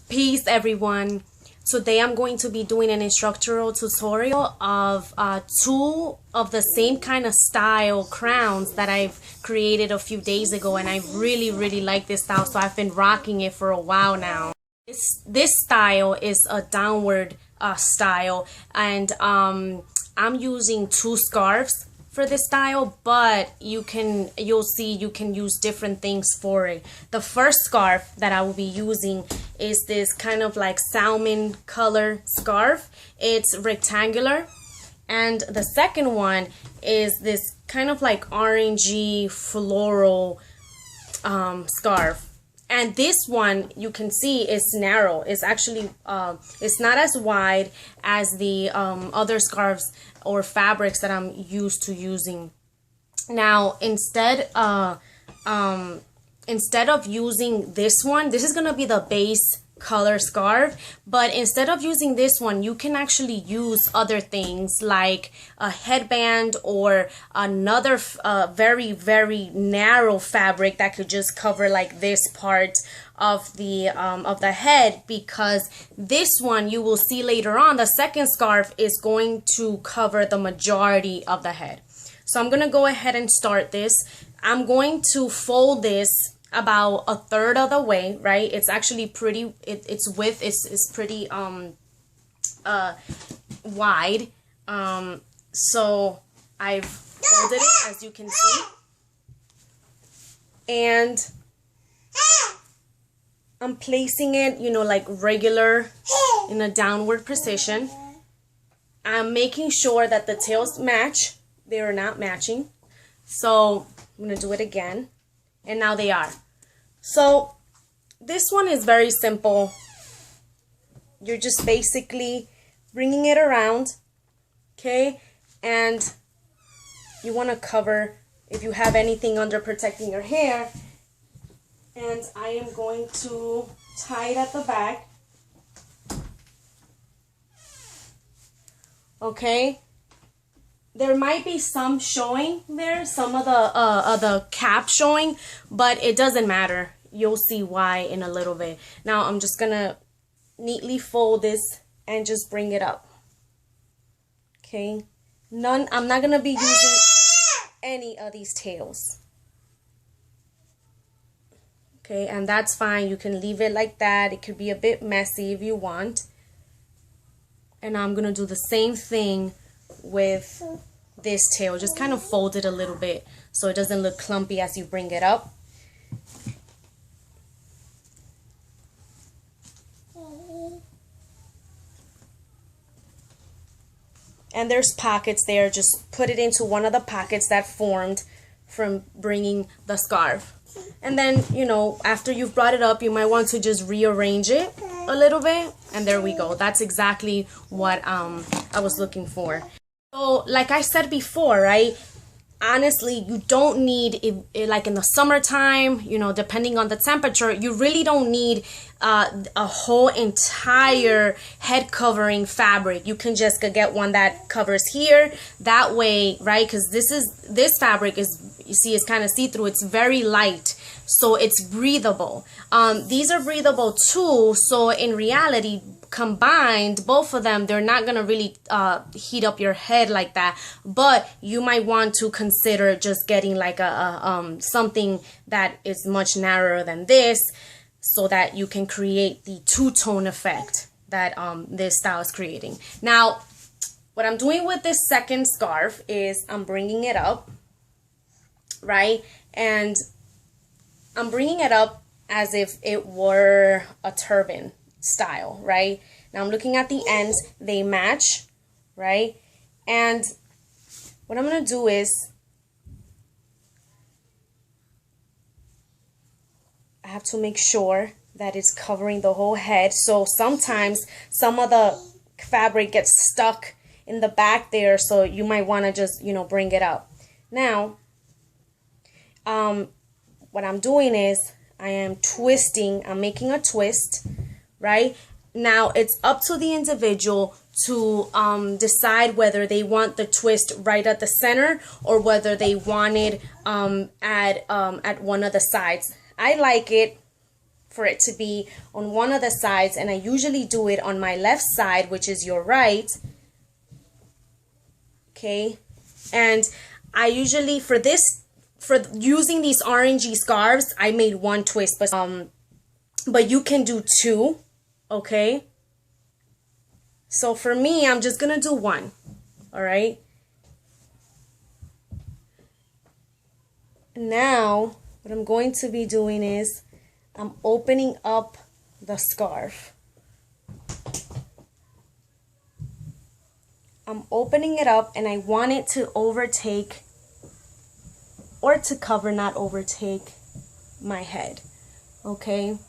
Peace, everyone. Today I'm going to be doing an instructional tutorial of two of the same kind of style crowns that I've created a few days ago, and I really like this style, so I've been rocking it for a while now. This style is a downward style, and I'm using two scarves for this style, but you'll see you can use different things for it. The first scarf that I will be using is this kind of like salmon color scarf. It's rectangular, and the second one is this kind of like orangey floral scarf. And this one, you can see, is narrow. It's actually it's not as wide as the other scarves or fabrics that I'm used to using. Now, instead of using this one, this is gonna be the base color scarf, but instead of using this one, you can actually use other things like a headband or another very narrow fabric that could just cover like this part of the head, because this one, you will see later on, the second scarf is going to cover the majority of the head. So I'm gonna go ahead and start this. I'm going to fold this about a third of the way, right? It's actually pretty, its width is pretty wide. So I've folded it, as you can see, and I'm placing it, like regular in a downward position. I'm making sure that the tails match. They are not matching. So I'm gonna do it again. And now they are. So this one is very simple. You're just basically bringing it around, okay? And you want to cover, if you have anything under protecting your hair. And I am going to tie it at the back. Okay? There might be some showing there, some of the cap showing, but it doesn't matter. You'll see why in a little bit. Now I'm just gonna neatly fold this and just bring it up. Okay, I'm not gonna be using any of these tails. Okay, and that's fine. You can leave it like that. It could be a bit messy if you want. And I'm gonna do the same thing with this tail. Just kind of fold it a little bit so it doesn't look clumpy as you bring it up. And there's pockets there. Just put it into one of the pockets that formed from bringing the scarf. And then, after you've brought it up, you might want to just rearrange it a little bit. And there we go. That's exactly what I was looking for. So, like I said before, right? Honestly, you don't need, like in the summertime, depending on the temperature, you really don't need a whole entire head covering fabric. You can just get one that covers here. That way, right? Because this fabric is, you see, it's kind of see-through. It's very light, so it's breathable. These are breathable too. So in reality, combined, both of them, they're not gonna really heat up your head like that, but you might want to consider just getting like a something that is much narrower than this, so that you can create the two-tone effect that this style is creating. Now, what I'm doing with this second scarf is I'm bringing it up, right? And I'm bringing it up as if it were a turban style, right? Now I'm looking at the ends, they match, right? And what I'm gonna do is I have to make sure that it's covering the whole head. So sometimes some of the fabric gets stuck in the back there, so you might want to just bring it up. Now what I'm doing is I am twisting, I'm making a twist, right? Now it's up to the individual to decide whether they want the twist right at the center or whether they want it at one of the sides. I like it for it to be on one of the sides, and I usually do it on my left side, which is your right. Okay, and I usually, for using these orangey scarves, I made one twist, but you can do two. Okay, so for me, I'm just gonna do one. All right, now what I'm going to be doing is I'm opening up the scarf. I'm opening it up, and I want it to overtake, or to cover, not overtake, my head. Okay,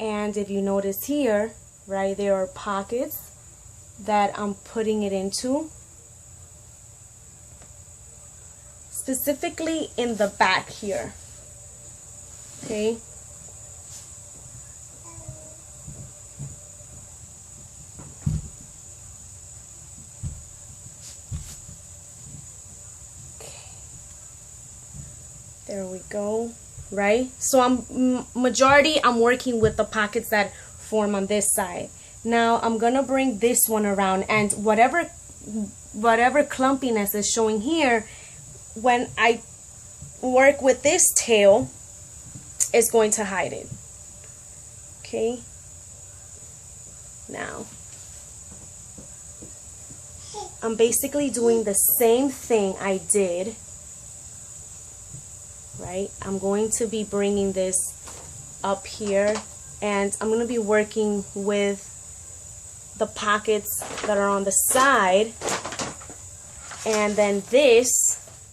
and if you notice here, right, there are pockets that I'm putting it into, specifically in the back here. Okay, there we go. Right, so I'm working with the pockets that form on this side. Now I'm gonna bring this one around, and whatever clumpiness is showing here, when I work with this tail, is going to hide it. Okay, now I'm basically doing the same thing I did. Right, I'm going to be bringing this up here, and I'm going to be working with the pockets that are on the side, and then this,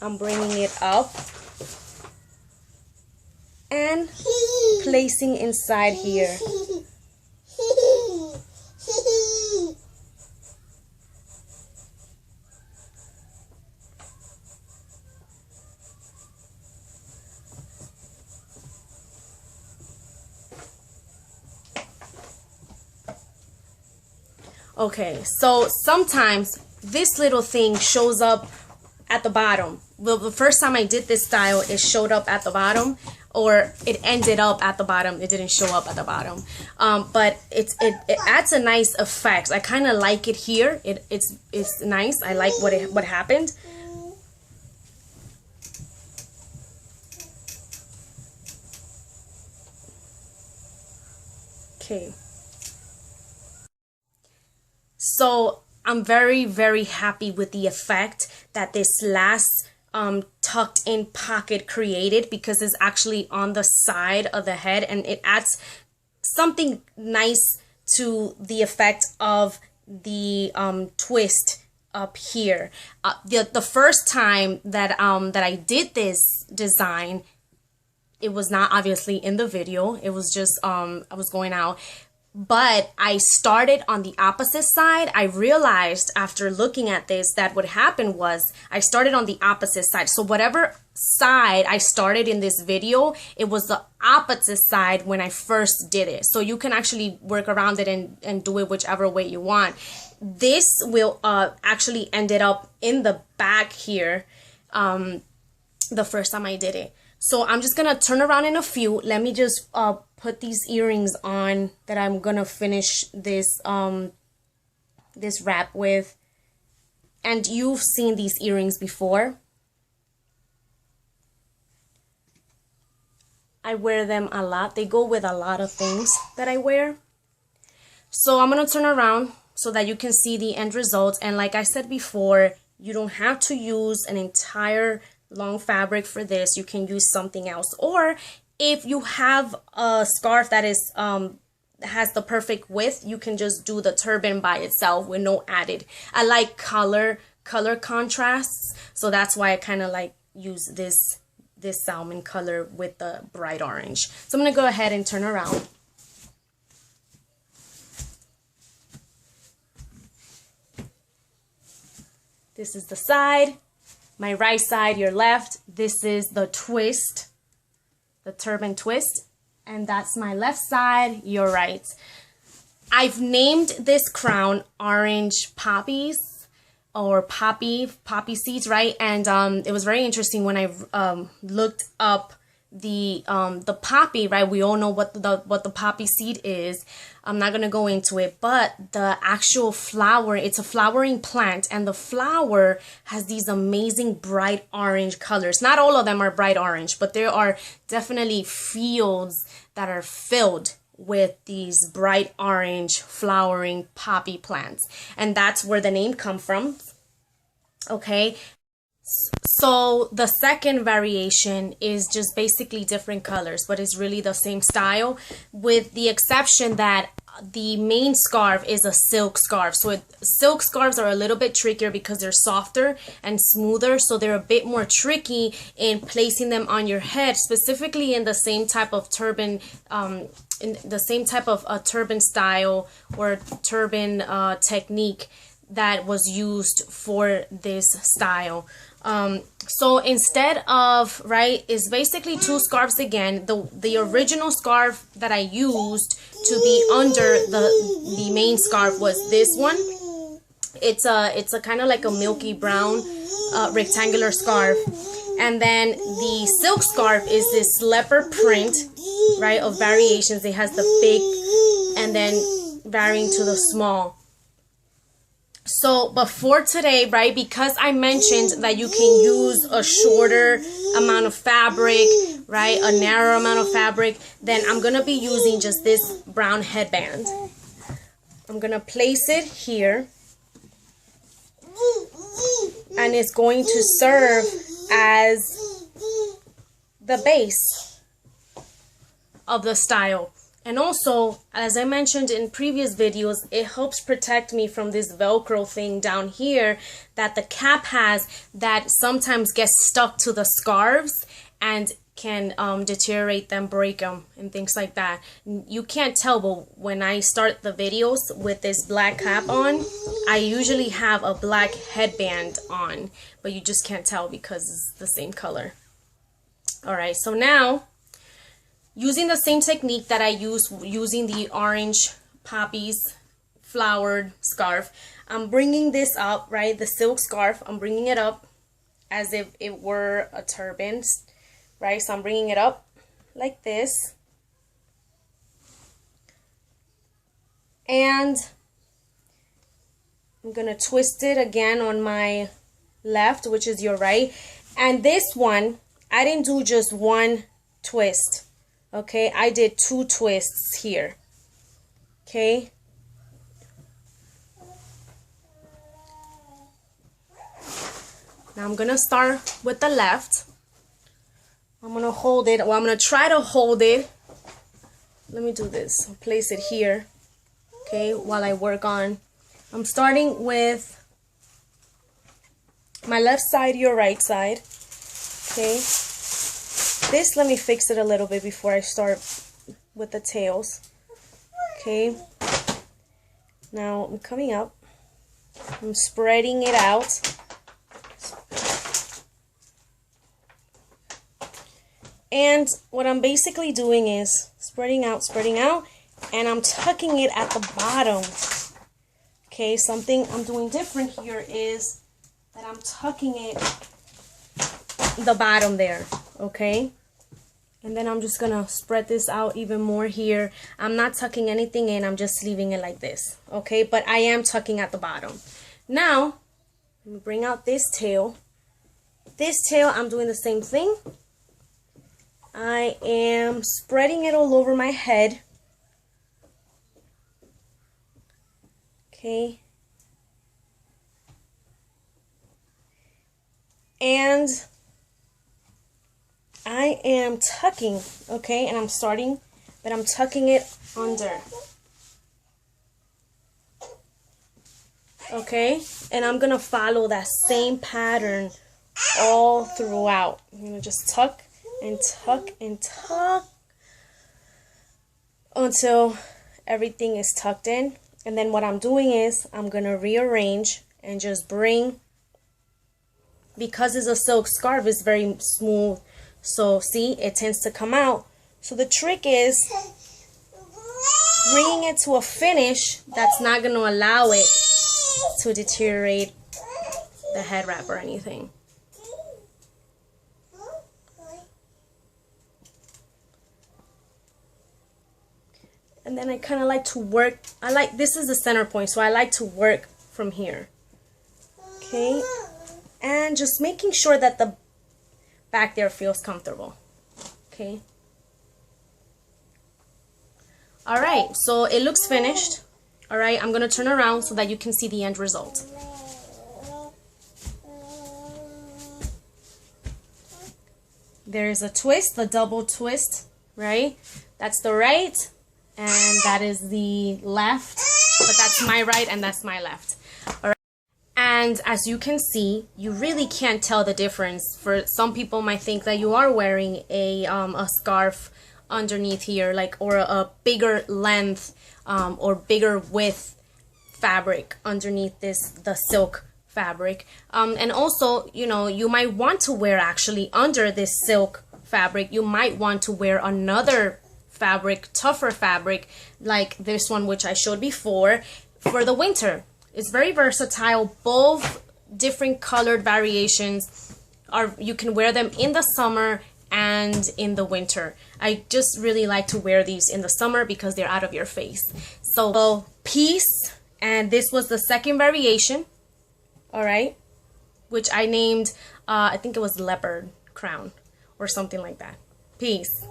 I'm bringing it up and placing inside here. Okay, so sometimes this little thing shows up at the bottom. Well, the first time I did this style, it showed up at the bottom, or it ended up at the bottom. It didn't show up at the bottom, but it adds a nice effect. I kind of like it here. It's nice. I like what happened. Okay. So I'm very, very happy with the effect that this last tucked in pocket created, because it's actually on the side of the head, and it adds something nice to the effect of the twist up here. The first time that I did this design, it was not obviously in the video. It was just I was going out. But I started on the opposite side. I realized after looking at this that what happened was I started on the opposite side. So whatever side I started in this video, it was the opposite side when I first did it. So you can actually work around it and do it whichever way you want. This will actually ended up in the back here the first time I did it. So I'm just gonna turn around in a few. Let me just put these earrings on that I'm gonna finish this this wrap with. And you've seen these earrings before. I wear them a lot. They go with a lot of things that I wear. So I'm gonna turn around so that you can see the end result. And like I said before, you don't have to use an entire long fabric for this. You can use something else, or if you have a scarf that is has the perfect width, you can just do the turban by itself with no added. I like color contrasts, so that's why I kind of like use this salmon color with the bright orange. So I'm gonna go ahead and turn around. This is the side. My right side, your left. This is the twist, the turban twist. And that's my left side, your right. I've named this crown Orange Poppies, or poppy seeds, right? And it was very interesting when I looked up the poppy, right? We all know what the poppy seed is. I'm not gonna go into it, but the actual flower, it's a flowering plant, and the flower has these amazing bright orange colors. Not all of them are bright orange, but there are definitely fields that are filled with these bright orange flowering poppy plants, and that's where the name come from. Okay, so the second variation is just basically different colors, but it's really the same style, with the exception that the main scarf is a silk scarf. So silk scarves are a little bit trickier because they're softer and smoother, so they're a bit more tricky in placing them on your head, specifically in the same type of turban, in the same type of turban style or turban technique that was used for this style. So instead of, right, it's basically two scarves again. The original scarf that I used to be under the main scarf was this one. It's a kind of like a milky brown rectangular scarf, and then the silk scarf is this leopard print, right, of variations. It has the big and then varying to the small. So, but for today, right, because I mentioned that you can use a shorter amount of fabric, right, a narrow amount of fabric, then I'm going to be using just this brown headband. I'm going to place it here, and it's going to serve as the base of the style. And also, as I mentioned in previous videos, it helps protect me from this Velcro thing down here that the cap has, that sometimes gets stuck to the scarves and can deteriorate them, break them, and things like that. You can't tell, but when I start the videos with this black cap on, I usually have a black headband on, but you just can't tell because it's the same color. Alright, so now, using the same technique that I use using the orange poppies flowered scarf, I'm bringing this up, right, the silk scarf, I'm bringing it up as if it were a turban, right? So I'm bringing it up like this, and I'm gonna twist it again on my left, which is your right. And this one, I didn't do just one twist. Okay, I did two twists here. Okay. Now I'm gonna start with the left. I'm gonna hold it, well, I'm gonna try to hold it. Let me do this. I'll place it here. Okay, while I work on. I'm starting with my left side, your right side. Okay. This, let me fix it a little bit before I start with the tails. Okay. Now I'm coming up. I'm spreading it out. And what I'm basically doing is spreading out, and I'm tucking it at the bottom. Okay, something I'm doing different here is that I'm tucking it the bottom there, okay? And then I'm just gonna spread this out even more here. I'm not tucking anything in, I'm just leaving it like this, okay? But I am tucking at the bottom. Now, let me bring out this tail. This tail, I'm doing the same thing. I am spreading it all over my head. Okay. And I am tucking, okay, and I'm starting, but I'm tucking it under. Okay, and I'm gonna follow that same pattern all throughout. I'm gonna just tuck and tuck and tuck until everything is tucked in. And then what I'm doing is I'm gonna rearrange and just bring, because it's a silk scarf, it's very smooth. So see, it tends to come out. So the trick is bringing it to a finish that's not going to allow it to deteriorate the head wrap or anything. And then I kind of like to work, this is the center point, so I like to work from here. Okay, and just making sure that the back there feels comfortable. Okay. Alright, so it looks finished. Alright, I'm going to turn around so that you can see the end result. There's a twist, the double twist, right? That's the right, and that is the left. But that's my right and that's my left. Alright. And as you can see, you really can't tell the difference. For some people might think that you are wearing a scarf underneath here, like, or a bigger length or bigger width fabric underneath the silk fabric. And also, you know, you might want to wear, actually, under this silk fabric, you might want to wear another fabric, tougher fabric, like this one, which I showed before, for the winter. It's very versatile. Both different colored variations you can wear them in the summer and in the winter. I just really like to wear these in the summer because they're out of your face. So peace, and this was the second variation, all right, which I named, I think it was leopard crown or something like that. Peace.